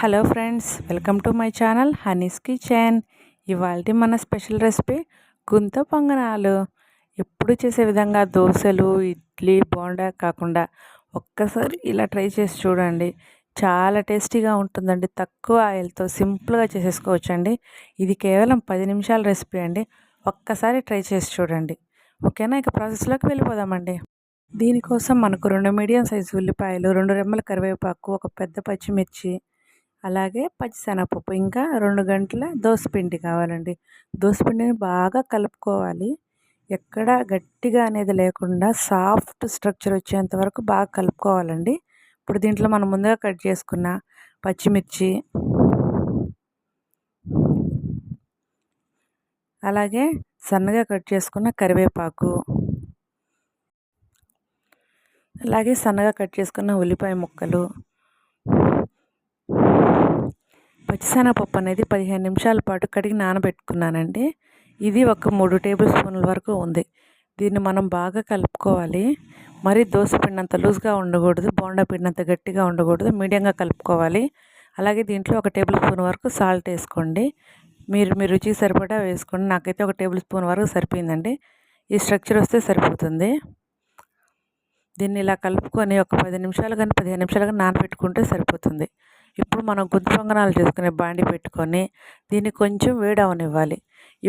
Hello friends, welcome to my channel Honey's kitchen. ఇవాళ మన special recipe గుంత పొంగనాలు. ఎప్పుడు చేసే విధంగా దోశలు, ఇడ్లీ, బోండా కాకుండా ఒక్కసారి ఇలా ట్రై చేసి చూడండి. చాలా టేస్టీగా ఉంటుందండి. తక్కువ ఆయిల్తో సింపుల్గా చేసేసుకోవచ్చండి. ఇది కేవలం 10 నిమిషాల రెసిపీ అండి. ఒక్కసారి ట్రై చేసి చూడండి. ఓకేనా? ఇక ప్రాసెస్లోకి వెళ్ళిపోదామండి. దీనికోసం మనకు 2 మీడియం సైజు ఉల్లిపాయలు, 2 రెమ్మల కరివేపాకు, ఒక పెద్ద పచ్చిమిర్చి, అలాగే పచ్చిశనగపప్పు, ఇంకా 2 గంటల దోసపిండి కావాలండి. దోసపిండిని బాగా కలుపుకోవాలి. ఎక్కడ గట్టిగా అనేది లేకుండా సాఫ్ట్ స్ట్రక్చర్ వచ్చేంత వరకు బాగా కలుపుకోవాలండి. ఇప్పుడు దీంట్లో మనం ముందుగా కట్ చేసుకున్న పచ్చిమిర్చి, అలాగే సన్నగా కట్ చేసుకున్న కరివేపాకు, అలాగే సన్నగా కట్ చేసుకున్న ఉల్లిపాయ ముక్కలు, పచ్చిశనగపప్పు అనేది 15 నిమిషాల పాటు కడిగి నానబెట్టుకున్నానండి. ఇది ఒక 3 టేబుల్ స్పూన్ల వరకు ఉంది. దీన్ని మనం బాగా కలుపుకోవాలి. మరి దోశ పిండి అంత లూజ్గా ఉండకూడదు, బోండా పిండి అంత గట్టిగా ఉండకూడదు, మీడియంగా కలుపుకోవాలి. అలాగే దీంట్లో 1 టేబుల్ స్పూన్ వరకు సాల్ట్ వేసుకోండి. మీ రుచికి సరిపడా వేసుకోండి. నాకైతే 1 టేబుల్ స్పూన్ వరకు సరిపోయిందండి. ఈ స్ట్రక్చర్ వస్తే సరిపోతుంది. దీన్ని ఇలా కలుపుకొని ఒక 10 నిమిషాలు కానీ 15 నిమిషాలు కానీ నానబెట్టుకుంటే సరిపోతుంది. ఇప్పుడు మనం గుంత పొంగనాలు చేసుకునే బాండి పెట్టుకొని దీన్ని కొంచెం వేడవనివ్వాలి.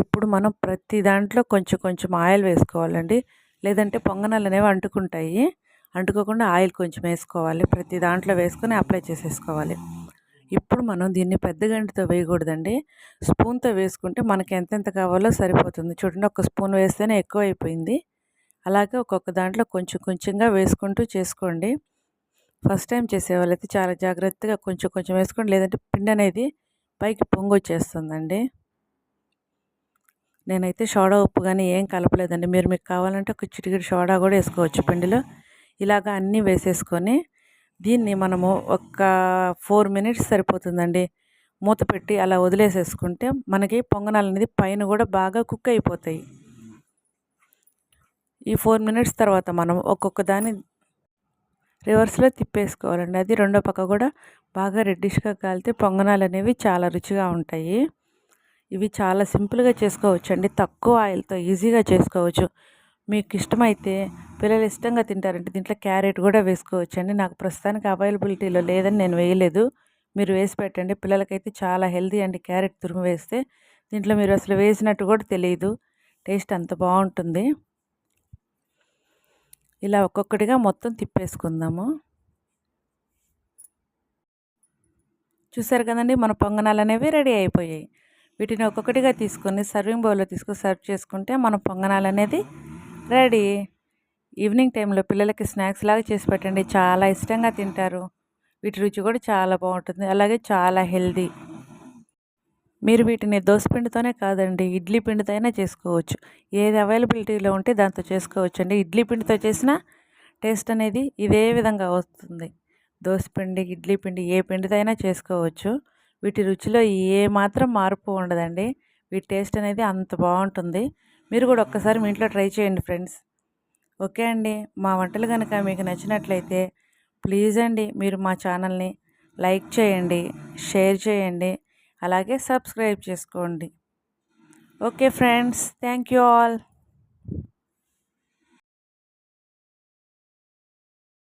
ఇప్పుడు మనం ప్రతి దాంట్లో కొంచెం కొంచెం ఆయిల్ వేసుకోవాలండి. లేదంటే పొంగనాలు అనేవి అంటుకుంటాయి. అంటుకోకుండా ఆయిల్ కొంచెం వేసుకోవాలి. ప్రతి దాంట్లో వేసుకొని అప్లై చేసేసుకోవాలి. ఇప్పుడు మనం దీన్ని పెద్ద గంటతో వేయకూడదండి. స్పూన్తో వేసుకుంటే మనకి ఎంతెంత కావాలో సరిపోతుంది. చూడండి, 1 స్పూన్ వేస్తేనే ఎక్కువ అయిపోయింది. అలాగే ఒక్కొక్క దాంట్లో కొంచెం కొంచెంగా వేసుకుంటూ చేసుకోండి. ఫస్ట్ టైం చేసేవాళ్ళైతే చాలా జాగ్రత్తగా కొంచెం కొంచెం వేసుకోండి. లేదంటే పిండి అనేది పైకి పొంగొచ్చేస్తుందండి. నేనైతే సోడా ఉప్పు కానీ ఏం కలపలేదండి. మీకు కావాలంటే ఒక చిటికెడు సోడా కూడా వేసుకోవచ్చు పిండిలో. ఇలాగ అన్నీ వేసేసుకొని దీన్ని మనము ఒక 4 మినిట్స్ సరిపోతుందండి. మూత పెట్టి అలా వదిలేసేసుకుంటే మనకి పొంగనాలు అనేది పైన కూడా బాగా కుక్ అయిపోతాయి. ఈ 4 మినిట్స్ తర్వాత మనం ఒక్కొక్క దాన్ని రివర్స్లో తిప్పేసుకోవాలండి. అది రెండో పక్క కూడా బాగా రెడ్డిష్గా కాలితే పొంగనాలు అనేవి చాలా రుచిగా ఉంటాయి. ఇవి చాలా సింపుల్గా చేసుకోవచ్చండి. తక్కువ ఆయిల్తో ఈజీగా చేసుకోవచ్చు. మీకు ఇష్టమైతే, పిల్లలు ఇష్టంగా తింటారంటే దీంట్లో క్యారెట్ కూడా వేసుకోవచ్చండి. నాకు ప్రస్తుతానికి అవైలబిలిటీలో లేదని నేను వేయలేదు. మీరు వేసి పెట్టండి. పిల్లలకైతే చాలా హెల్తీ అండి. క్యారెట్ తురుము వేస్తే దీంట్లో మీరు అసలు వేసినట్టు కూడా తెలియదు. టేస్ట్ అంత బాగుంటుంది. ఇలా ఒక్కొక్కటిగా మొత్తం తిప్పేసుకుందాము. చూసారు కదండి, మన పొంగనాలు అనేవి రెడీ అయిపోయాయి. వీటిని ఒక్కొక్కటిగా తీసుకొని సర్వింగ్ బౌల్లో తీసుకొని సర్వ్ చేసుకుంటే మన పొంగనాలు అనేది రెడీ. ఈవినింగ్ టైంలో పిల్లలకి స్నాక్స్ లాగా చేసి పెట్టండి. చాలా ఇష్టంగా తింటారు. వీటి రుచి కూడా చాలా బాగుంటుంది. అలాగే చాలా హెల్దీ. మీరు వీటిని దోసపిండితోనే కాదండి, ఇడ్లీ పిండితో అయినా చేసుకోవచ్చు. ఏది అవైలబిలిటీలో ఉంటే దాంతో చేసుకోవచ్చండి. ఇడ్లీ పిండితో చేసిన టేస్ట్ అనేది ఇదే విధంగా వస్తుంది. దోసపిండి, ఇడ్లీ పిండి ఏ పిండితో అయినా చేసుకోవచ్చు. వీటి రుచిలో ఏ మాత్రం మార్పు ఉండదండి. వీటి టేస్ట్ అనేది అంత బాగుంటుంది. మీరు కూడా ఒక్కసారి మీ ఇంట్లో ట్రై చేయండి ఫ్రెండ్స్. ఓకే అండి, మా వంటలు కనుక మీకు నచ్చినట్లయితే ప్లీజ్ అండి మీరు మా ఛానల్ని లైక్ చేయండి, షేర్ చేయండి, అలాగే సబ్స్క్రైబ్ చేసుకోండి. Okay friends, thank you all.